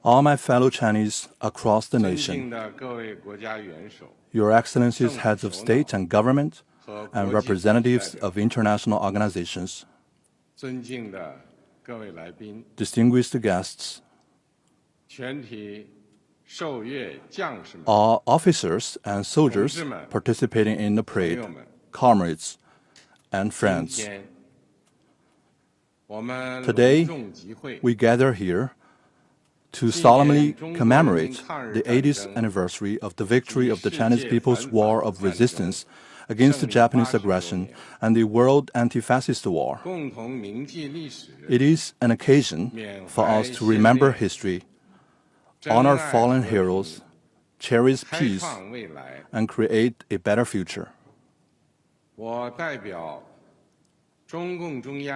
all my fellow Chinese across the nation, Your Excellencies, heads of state and government, and representatives of international organizations, distinguished guests, all officers and soldiers participating in the parade, comrades and friends. Today, we gather here to solemnly commemorate the 80th anniversary of the victory of the Chinese People's War of Resistance against the Japanese aggression and the World Anti-Fascist War. It is an occasion for us to remember history, honor fallen heroes, cherish peace, and create a better future.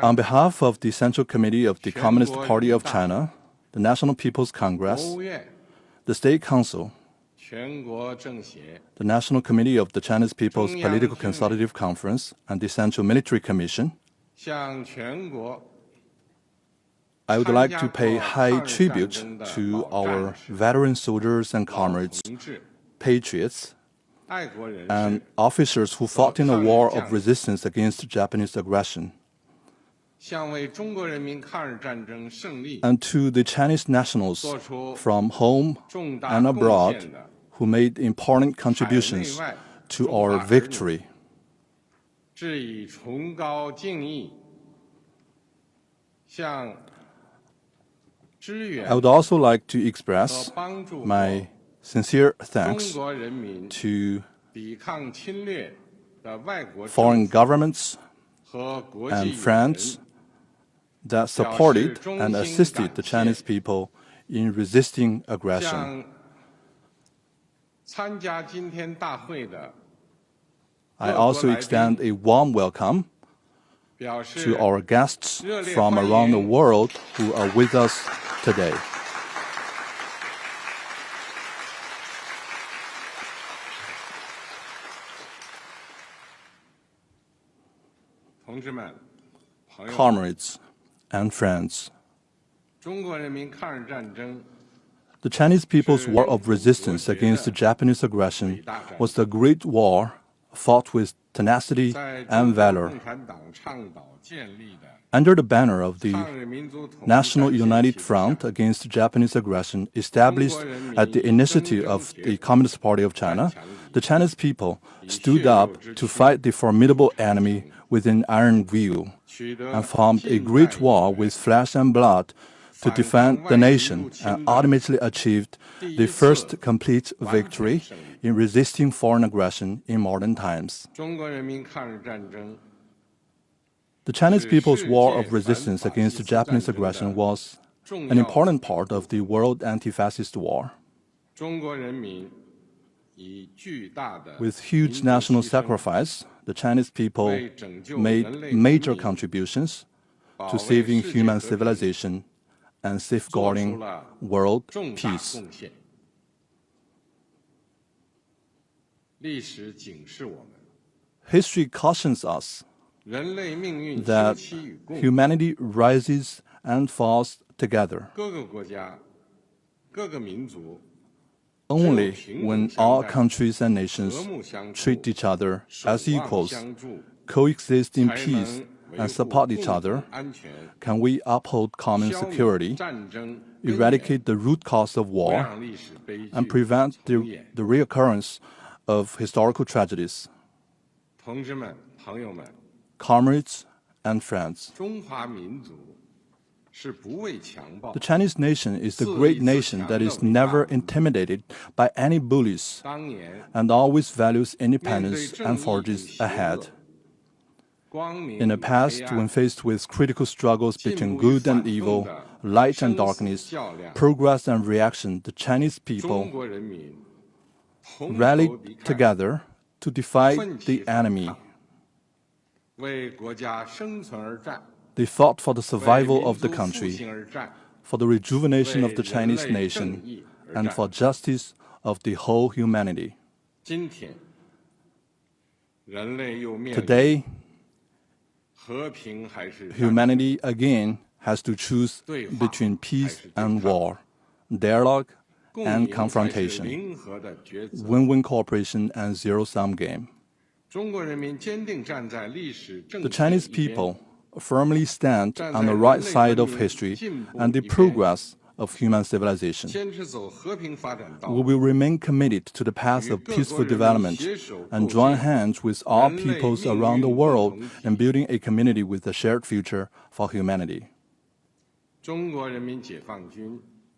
On behalf of the Central Committee of the Communist Party of China, the National People's Congress, the State Council, the National Committee of the Chinese People's Political Consultative Conference, and the Central Military Commission, I would like to pay high tribute to our veteran soldiers and comrades, patriots, and officers who fought in the war of resistance against Japanese aggression, and to the Chinese nationals from home and abroad who made important contributions to our victory. I would also like to express my sincere thanks to foreign governments and friends that supported and assisted the Chinese people in resisting aggression. I also extend a warm welcome to our guests from around the world who are with us today. Comrades and friends, the Chinese People's War of Resistance against the Japanese aggression was a great war fought with tenacity and valor. Under the banner of the National United Front against Japanese aggression, established at the initiative of the Communist Party of China, the Chinese people stood up to fight the formidable enemy with an iron will and formed a great war with flesh and blood to defend the nation, and ultimately achieved the first complete victory in resisting foreign aggression in modern times. The Chinese People's War of Resistance against Japanese aggression was an important part of the World Anti-Fascist War. With huge national sacrifice, the Chinese people made major contributions to saving human civilization and safeguarding world peace. History cautions us that humanity rises and falls together. Only when all countries and nations treat each other as equals, coexist in peace, and support each other, can we uphold common security, eradicate the root cause of war, and prevent the reoccurrence of historical tragedies. Comrades and friends, the Chinese nation is the great nation that is never intimidated by any bullies and always values independence and forges ahead. In the past, when faced with critical struggles between good and evil, light and darkness, progress and reaction, the Chinese people rallied together to defy the enemy. They fought for the survival of the country, for the rejuvenation of the Chinese nation, and for justice of the whole humanity. Today, humanity again has to choose between peace and war, dialogue and confrontation, win-win cooperation and zero-sum game. The Chinese people firmly stand on the right side of history and the progress of human civilization. We will remain committed to the path of peaceful development and join hands with all peoples around the world in building a community with a shared future for humanity.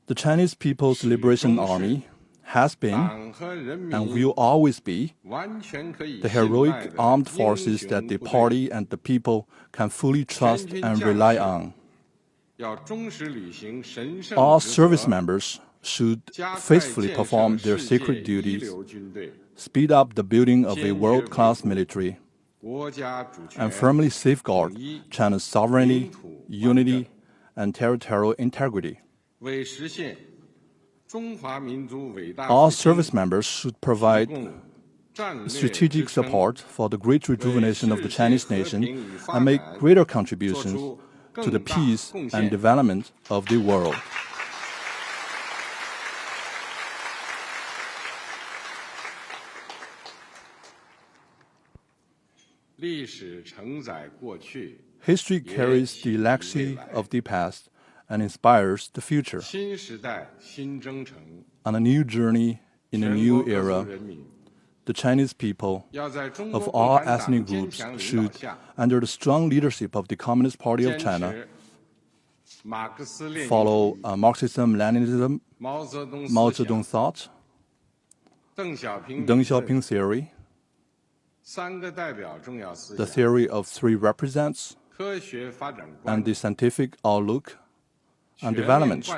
The Chinese People's Liberation Army has been and will always be the heroic armed forces that the party and the people can fully trust and rely on. All service members should faithfully perform their sacred duties, speed up the building of a world-class military, and firmly safeguard China's sovereignty, unity, and territorial integrity. All service members should provide strategic support for the great rejuvenation of the Chinese nation and make greater contributions to the peace and development of the world. History carries the legacy of the past and inspires the future. On a new journey in a new era, the Chinese people of all ethnic groups should, under the strong leadership of the Communist Party of China, follow Marxism-Leninism, Mao Zedong thought, Deng Xiaoping theory, the theory of three represents, and the scientific outlook on development,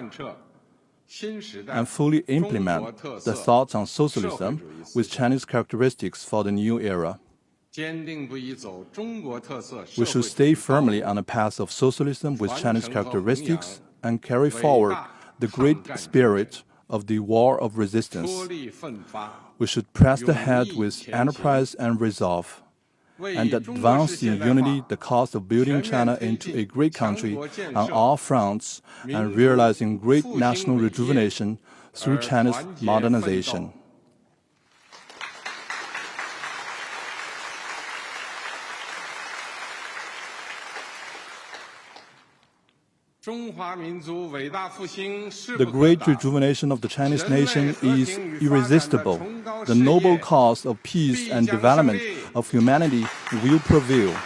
and fully implement the thoughts on socialism with Chinese characteristics for the new era. We should stay firmly on the path of socialism with Chinese characteristics and carry forward the great spirit of the war of resistance. We should press ahead with enterprise and resolve, and advance in unity the cause of building China into a great country on all fronts and realizing great national rejuvenation through China's modernization. The great rejuvenation of the Chinese nation is irresistible. The noble cause of peace and development of humanity will prevail.